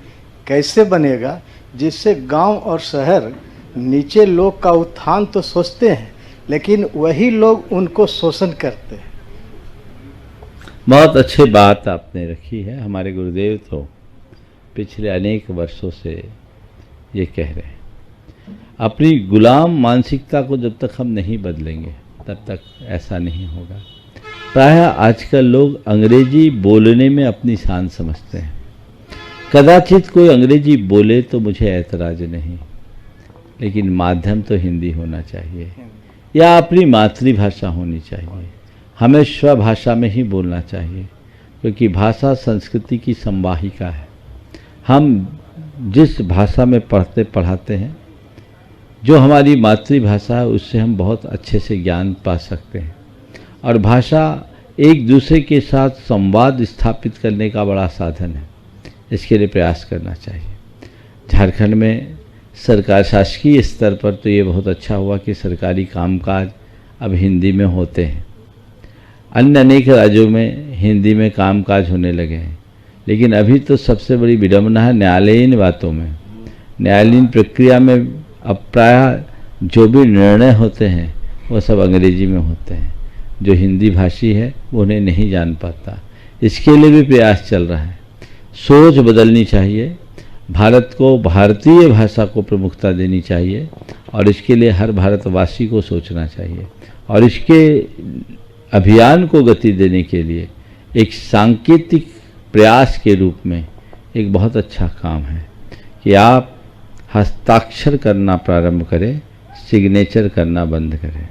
कैसे बनेगा, जिससे गांव और शहर नीचे लोग का उत्थान तो सोचते हैं लेकिन वही लोग उनको शोषण करते हैं। बहुत अच्छी बात आपने रखी है। हमारे गुरुदेव तो पिछले अनेक वर्षों से ये कह रहे हैं, अपनी गुलाम मानसिकता को जब तक हम नहीं बदलेंगे तब तक ऐसा नहीं होगा। प्रायः आजकल लोग अंग्रेजी बोलने में अपनी शान समझते हैं। कदाचित कोई अंग्रेजी बोले तो मुझे ऐतराज नहीं, लेकिन माध्यम तो हिंदी होना चाहिए या अपनी मातृभाषा होनी चाहिए। हमें स्वभाषा में ही बोलना चाहिए क्योंकि भाषा संस्कृति की संवाहिका है। हम जिस भाषा में पढ़ते पढ़ाते हैं, जो हमारी मातृभाषा है, उससे हम बहुत अच्छे से ज्ञान पा सकते हैं। और भाषा एक दूसरे के साथ संवाद स्थापित करने का बड़ा साधन है। इसके लिए प्रयास करना चाहिए। झारखंड में सरकार शासकीय स्तर पर तो ये बहुत अच्छा हुआ कि सरकारी कामकाज अब हिंदी में होते हैं। अन्य अनेक राज्यों में हिंदी में कामकाज होने लगे हैं, लेकिन अभी तो सबसे बड़ी विडंबना है न्यायालयीन बातों में। न्यायालयीन प्रक्रिया में अब प्रायः जो भी निर्णय होते हैं वो सब अंग्रेजी में होते हैं। जो हिंदी भाषी है वो उन्हें नहीं जान पाता। इसके लिए भी प्रयास चल रहा है। सोच बदलनी चाहिए। भारत को भारतीय भाषा को प्रमुखता देनी चाहिए और इसके लिए हर भारतवासी को सोचना चाहिए। और इसके अभियान को गति देने के लिए एक सांकेतिक प्रयास के रूप में एक बहुत अच्छा काम है कि आप हस्ताक्षर करना प्रारंभ करें, सिग्नेचर करना बंद करें।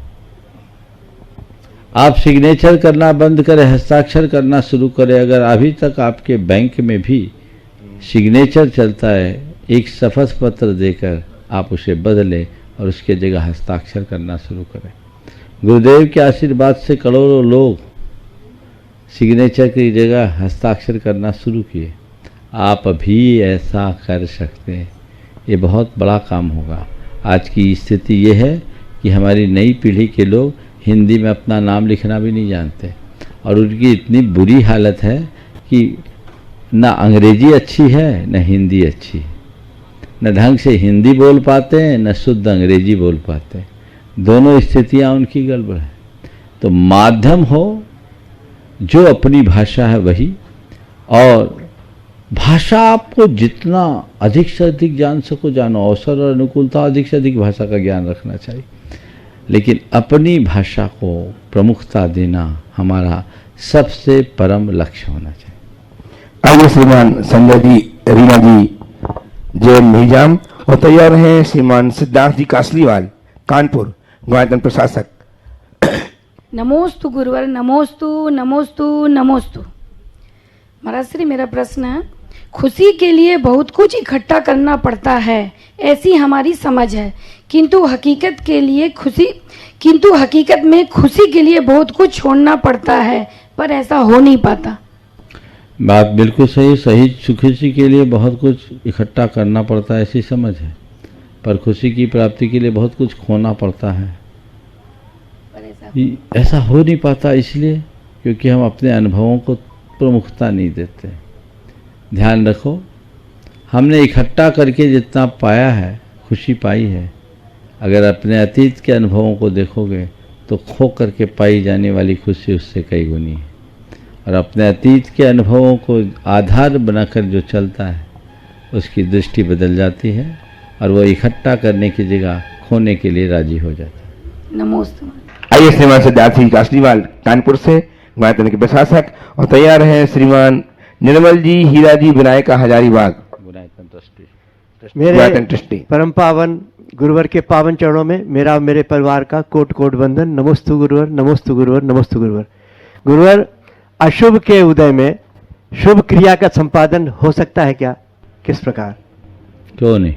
आप सिग्नेचर करना बंद करें, हस्ताक्षर करना शुरू करें। अगर अभी तक आपके बैंक में भी सिग्नेचर चलता है, एक शपथ पत्र देकर आप उसे बदलें और उसके जगह हस्ताक्षर करना शुरू करें। गुरुदेव के आशीर्वाद से करोड़ों लोग सिग्नेचर की जगह हस्ताक्षर करना शुरू किए। आप भी ऐसा कर सकते हैं। ये बहुत बड़ा काम होगा। आज की स्थिति ये है कि हमारी नई पीढ़ी के लोग हिंदी में अपना नाम लिखना भी नहीं जानते और उनकी इतनी बुरी हालत है कि ना अंग्रेजी अच्छी है न हिंदी अच्छी है। न ढंग से हिंदी बोल पाते हैं न शुद्ध अंग्रेजी बोल पाते हैं। दोनों स्थितियां उनकी गड़बड़ है। तो माध्यम हो जो अपनी भाषा है वही, और भाषा आपको जितना अधिक से अधिक जान सको जानो। अवसर और अनुकूलता अधिक से अधिक भाषा का ज्ञान रखना चाहिए, लेकिन अपनी भाषा को प्रमुखता देना हमारा सबसे परम लक्ष्य होना चाहिए। आइए श्रीमान संजय जी, रीना जी, जय मिहिजाम और तैयार हैं श्रीमान सिद्धार्थ जी कासलीवाल, कानपुर, गौतम प्रशासक। नमोस्तु गुरुवर, नमोस्तु नमोस्तु नमोस्तु। महाराज श्री, मेरा प्रश्न है, खुशी के लिए बहुत कुछ इकट्ठा करना पड़ता है ऐसी हमारी समझ है, किंतु हकीकत में खुशी के लिए बहुत कुछ छोड़ना पड़ता है, पर ऐसा हो नहीं पाता। बात बिल्कुल सही। सही खुशी के लिए बहुत कुछ इकट्ठा करना पड़ता है ऐसी समझ है, पर खुशी की प्राप्ति के लिए बहुत कुछ खोना पड़ता है। ऐसा हो नहीं पाता इसलिए क्योंकि हम अपने अनुभवों को प्रमुखता नहीं देते। ध्यान रखो, हमने इकट्ठा करके जितना पाया है, खुशी पाई है, अगर अपने अतीत के अनुभवों को देखोगे तो खो करके पाई जाने वाली खुशी उससे कई गुनी है। और अपने अतीत के अनुभवों को आधार बनाकर जो चलता है उसकी दृष्टि बदल जाती है और वो इकट्ठा करने की जगह खोने के लिए राजी हो जाता है। नमोस्तु। आइए श्रीमान सिद्धार्थ जी कासलीवाल, कानपुर से गायत्री के प्रशासक। और तैयार हैं श्रीमान निर्मल जी हीरा जी विनायका हजारीबाग, मेरे गायत्री ट्रस्टी। परम पावन गुरुवर के पावन चरणों में मेरा और मेरे परिवार का कोट कोट वंदन। नमोस्तु गुरुवर, नमोस्तु गुरुवर, नमोस्तु गुरुवर। गुरुवर, अशुभ के उदय में शुभ क्रिया का संपादन हो सकता है क्या? किस प्रकार? क्यों नहीं?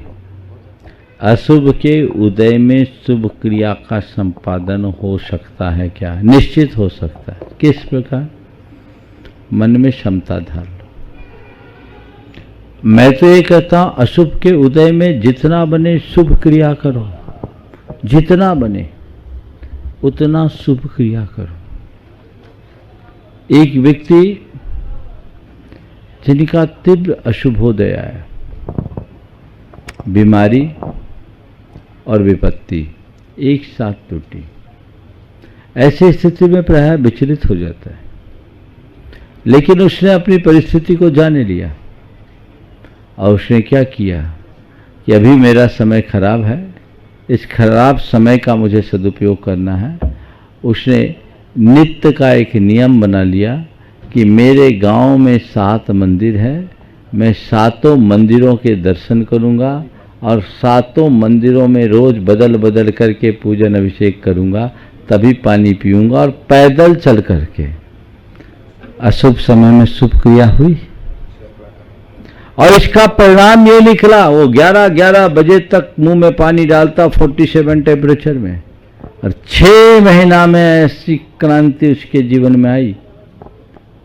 अशुभ के उदय में शुभ क्रिया का संपादन हो सकता है क्या? निश्चित हो सकता है। किस प्रकार? मन में क्षमता धार लो। मैं तो ये कहता हूं अशुभ के उदय में जितना बने शुभ क्रिया करो, जितना बने उतना शुभ क्रिया करो। एक व्यक्ति जिनका तीव्र अशुभोदय आया, बीमारी और विपत्ति एक साथ टूटी, ऐसी स्थिति में प्रायः विचलित हो जाता है। लेकिन उसने अपनी परिस्थिति को जान लिया और उसने क्या किया कि अभी मेरा समय खराब है, इस खराब समय का मुझे सदुपयोग करना है। उसने नित्य का एक नियम बना लिया कि मेरे गांव में 7 मंदिर है, मैं 7 मंदिरों के दर्शन करूंगा और 7 मंदिरों में रोज बदल बदल करके पूजन अभिषेक करूंगा, तभी पानी पीऊंगा। और पैदल चल करके अशुभ समय में शुभ क्रिया हुई और इसका परिणाम ये निकला, वो 11-11 बजे तक मुंह में पानी डालता 47 टेम्परेचर में, और 6 महीना में ऐसी क्रांति उसके जीवन में आई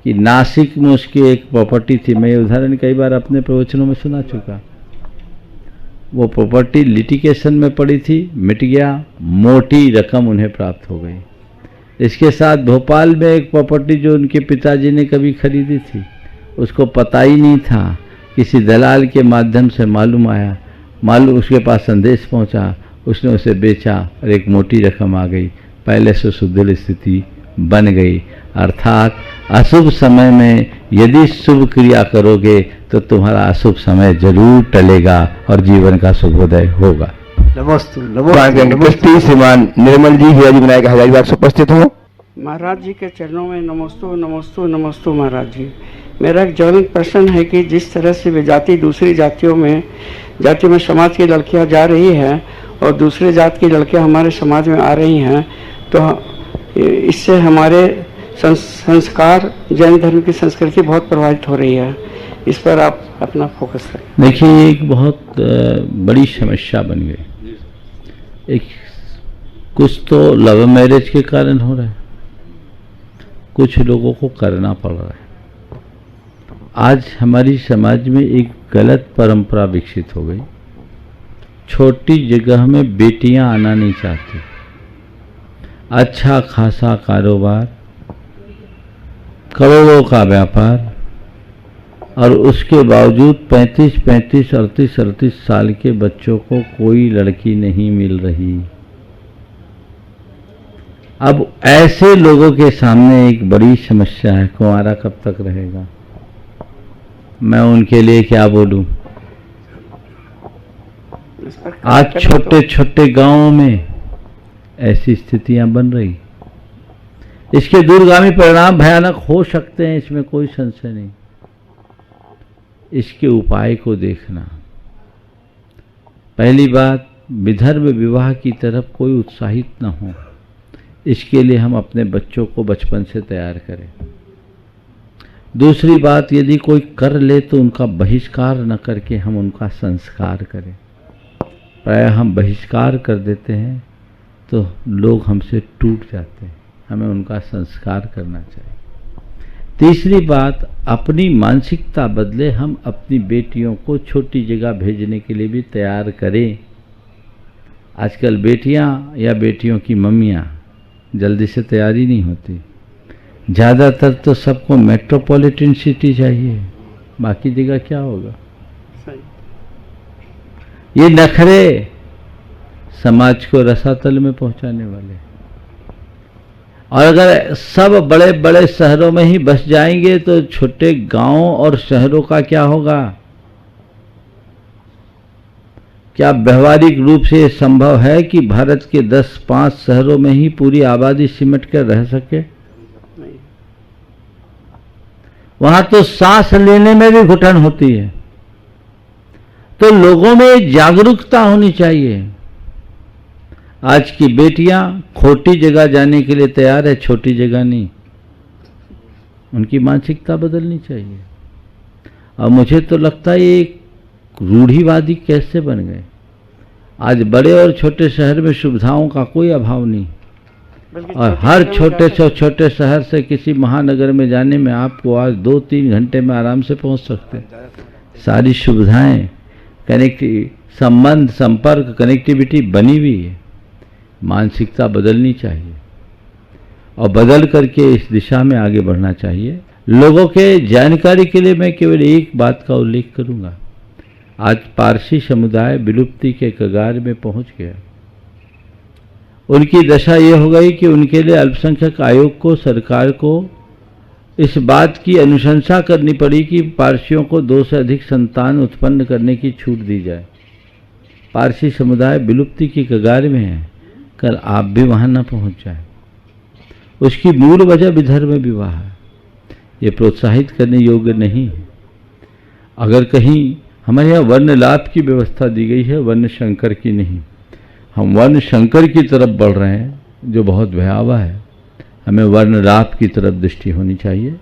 कि नासिक में उसकी एक प्रॉपर्टी थी। मैं ये उदाहरण कई बार अपने प्रवचनों में सुना चुका। वो प्रॉपर्टी लिटिगेशन में पड़ी थी, मिट गया, मोटी रकम उन्हें प्राप्त हो गई। इसके साथ भोपाल में एक प्रॉपर्टी जो उनके पिताजी ने कभी खरीदी थी, उसको पता ही नहीं था, किसी दलाल के माध्यम से मालूम आया, उसके पास संदेश पहुंचा, उसने उसे बेचा और एक मोटी रकम आ गई, पहले से सुदृढ़ स्थिति बन गई। अर्थात अशुभ समय में यदि शुभ क्रिया करोगे तो तुम्हारा अशुभ समय जरूर टलेगा और जीवन का शुभोदय होगा। नमस्ते। ट्रस्टी श्रीमान निर्मल जी हीरा जी विनायका हजारीबाग से उपस्थित हो। महाराज जी के चरणों में नमोस्तु नमोस्तु नमोस्तु। महाराज जी, मेरा एक ज्वलंत प्रश्न है कि जिस तरह से विजाति दूसरी जातियों में समाज की लड़कियां जा रही हैं और दूसरे जात की लड़कियां हमारे समाज में आ रही हैं, तो इससे हमारे संस्कार, जैन धर्म की संस्कृति बहुत प्रभावित हो रही है। इस पर आप अपना फोकस करें। देखिए, ये एक बहुत बड़ी समस्या बन गई। एक कुछ तो लव मैरिज के कारण हो रहा है, कुछ लोगों को करना पड़ रहा है। आज हमारी समाज में एक गलत परंपरा विकसित हो गई। छोटी जगह में बेटियां आना नहीं चाहती। अच्छा खासा कारोबार, करोड़ों का व्यापार, और उसके बावजूद 35-35, 38-38 साल के बच्चों को कोई लड़की नहीं मिल रही। अब ऐसे लोगों के सामने एक बड़ी समस्या है, कुंवारा कब तक रहेगा। मैं उनके लिए क्या बोलूं। आज छोटे छोटे गांवों में ऐसी स्थितियां बन रही। इसके दूरगामी परिणाम भयानक हो सकते हैं, इसमें कोई संशय नहीं। इसके उपाय को देखना। पहली बात, विधर्म विवाह की तरफ कोई उत्साहित न हो, इसके लिए हम अपने बच्चों को बचपन से तैयार करें। दूसरी बात, यदि कोई कर ले तो उनका बहिष्कार न करके हम उनका संस्कार करें। प्रायः हम बहिष्कार कर देते हैं तो लोग हमसे टूट जाते हैं, हमें उनका संस्कार करना चाहिए। तीसरी बात, अपनी मानसिकता बदले, हम अपनी बेटियों को छोटी जगह भेजने के लिए भी तैयार करें। आजकल बेटियां या बेटियों की मम्मियां जल्दी से तैयारी नहीं होती। ज़्यादातर तो सबको मेट्रोपॉलिटन सिटी चाहिए, बाकी जगह क्या होगा। ये नखरे समाज को रसातल में पहुंचाने वाले। और अगर सब बड़े बड़े शहरों में ही बस जाएंगे तो छोटे गांवों और शहरों का क्या होगा। क्या व्यवहारिक रूप से ये संभव है कि भारत के 10-5 शहरों में ही पूरी आबादी सिमट कर रह सके। वहां तो सांस लेने में भी घुटन होती है। तो लोगों में जागरूकता होनी चाहिए। आज की बेटियां खोटी जगह जाने के लिए तैयार है, छोटी जगह नहीं। उनकी मानसिकता बदलनी चाहिए। और मुझे तो लगता है ये एक रूढ़िवादी कैसे बन गए। आज बड़े और छोटे शहर में सुविधाओं का कोई अभाव नहीं, और हर छोटे से छोटे शहर से किसी महानगर में जाने में आपको आज 2-3 घंटे में आराम से पहुंच सकते हैं। सारी सुविधाएं, संबंध, संपर्क, कनेक्टिविटी बनी हुई है। मानसिकता बदलनी चाहिए और बदल करके इस दिशा में आगे बढ़ना चाहिए। लोगों के जानकारी के लिए मैं केवल एक बात का उल्लेख करूंगा। आज पारसी समुदाय विलुप्ति के कगार में पहुंच गया। उनकी दशा ये हो गई कि उनके लिए अल्पसंख्यक आयोग को, सरकार को इस बात की अनुशंसा करनी पड़ी कि पारसियों को 2 से अधिक संतान उत्पन्न करने की छूट दी जाए। पारसी समुदाय विलुप्ति की कगार में है, कल आप भी वहां न पहुंच जाए। उसकी मूल वजह विधर्म विवाह है। ये प्रोत्साहित करने योग्य नहीं है। अगर कहीं हमारे यहाँ वर्ण लाभ की व्यवस्था दी गई है, वर्ण शंकर की नहीं। हम वर्ण शंकर की तरफ बढ़ रहे हैं, जो बहुत भयावह है। हमें वर्ण लाभ की तरफ दृष्टि होनी चाहिए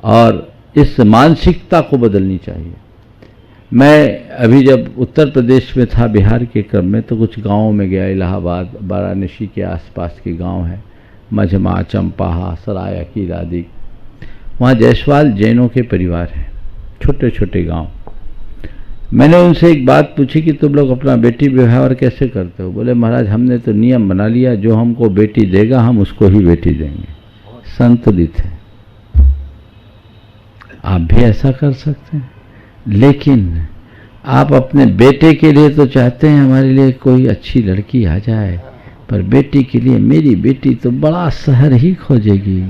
और इस मानसिकता को बदलनी चाहिए। मैं अभी जब उत्तर प्रदेश में था, बिहार के क्रम में, तो कुछ गांवों में गया। इलाहाबाद, वाराणसी के आसपास के गांव हैं, मझमा, चंपाहा, सराय, कीर आदि। वहाँ जायसवाल जैनों के परिवार हैं, छोटे छोटे गांव। मैंने उनसे एक बात पूछी कि तुम लोग अपना बेटी व्यवहार कैसे करते हो? बोले महाराज हमने तो नियम बना लिया, जो हमको बेटी देगा हम उसको ही बेटी देंगे। संतुलित है। आप भी ऐसा कर सकते हैं, लेकिन आप अपने बेटे के लिए तो चाहते हैं हमारे लिए कोई अच्छी लड़की आ जाए, पर बेटी के लिए मेरी बेटी तो बड़ा शहर ही खोजेगी।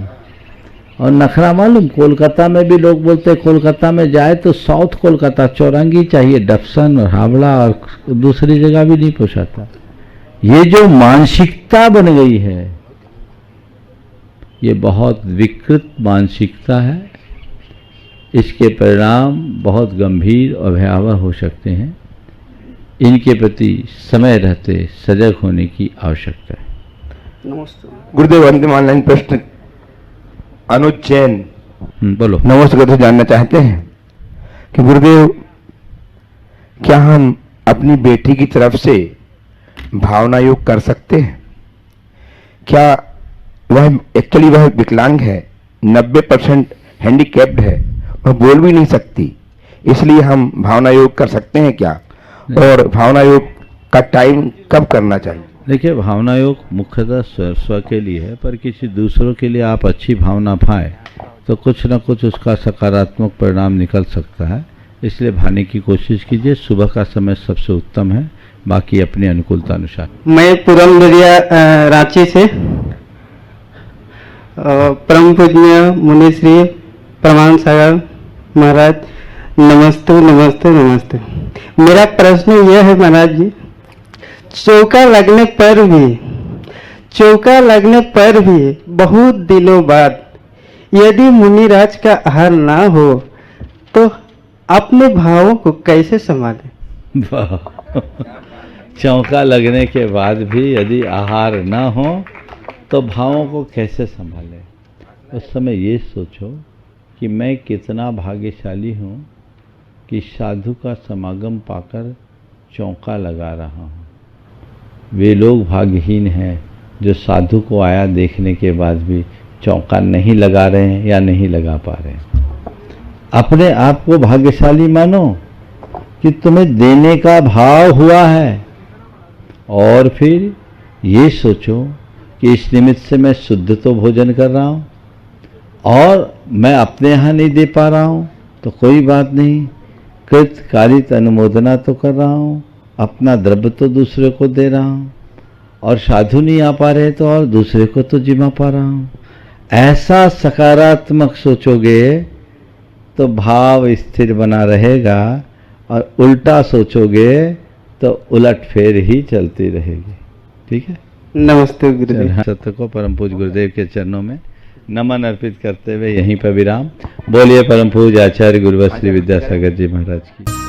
और नखरा मालूम, कोलकाता में भी लोग बोलते हैं कोलकाता में जाए तो साउथ कोलकाता, चौरंगी चाहिए, डफसन और हावड़ा, और दूसरी जगह भी नहीं पोसाता। ये जो मानसिकता बन गई है, ये बहुत विकृत मानसिकता है। इसके परिणाम बहुत गंभीर और भयावह हो सकते हैं। इनके प्रति समय रहते सजग होने की आवश्यकता है। नमस्ते गुरुदेव, अंतिम ऑनलाइन प्रश्न अनुज जैन बोलो। नमस्कार से जानना चाहते हैं कि गुरुदेव, क्या हम अपनी बेटी की तरफ से भावना योग कर सकते हैं? क्या वह एक्चुअली वह विकलांग है, 90% हैंडीकैप्ड है, वह बोल भी नहीं सकती, इसलिए हम भावना योग कर सकते हैं क्या? और भावना योग का टाइम कब करना चाहिए? देखिए, भावना योग मुख्यतः स्व के लिए है, पर किसी दूसरों के लिए आप अच्छी भावना पाए तो कुछ न कुछ उसका सकारात्मक परिणाम निकल सकता है। इसलिए भाने की कोशिश कीजिए। सुबह का समय सबसे उत्तम है, बाकी अपनी अनुकूलता अनुसार। मैं पूरम दरिया रांची से परम पूज्य मुनि श्री प्रमाण सागर महाराज, नमस्ते नमस्ते नमस्ते। मेरा प्रश्न यह है महाराज जी, चौका लगने पर भी बहुत दिनों बाद यदि मुनिराज का आहार ना हो तो अपने भावों को कैसे संभालें? चौका लगने के बाद भी यदि आहार ना हो तो भावों को कैसे संभालें? उस समय ये सोचो कि मैं कितना भाग्यशाली हूँ कि साधु का समागम पाकर चौका लगा रहा हूँ। वे लोग भाग्यहीन हैं जो साधु को आया देखने के बाद भी चौका नहीं लगा रहे हैं या नहीं लगा पा रहे हैं। अपने आप को भाग्यशाली मानो कि तुम्हें देने का भाव हुआ है, और फिर ये सोचो कि इस निमित्त से मैं शुद्ध तो भोजन कर रहा हूँ और मैं अपने यहाँ नहीं दे पा रहा हूँ तो कोई बात नहीं, कृत कारित अनुमोदना तो कर रहा हूँ, अपना द्रव्य तो दूसरे को दे रहा हूँ, और साधु नहीं आ पा रहे तो और दूसरे को तो जिमा पा रहा हूँ। ऐसा सकारात्मक सोचोगे तो भाव स्थिर बना रहेगा, और उल्टा सोचोगे तो उलट फेर ही चलती रहेगी। ठीक है। नमस्ते गुरुदेव। सत्य को परम पूज्य गुरुदेव के चरणों में नमन अर्पित करते हुए यहीं पर विराम। बोलिए परम पूज्य आचार्य गुरुवर श्री विद्यासागर जी महाराज की।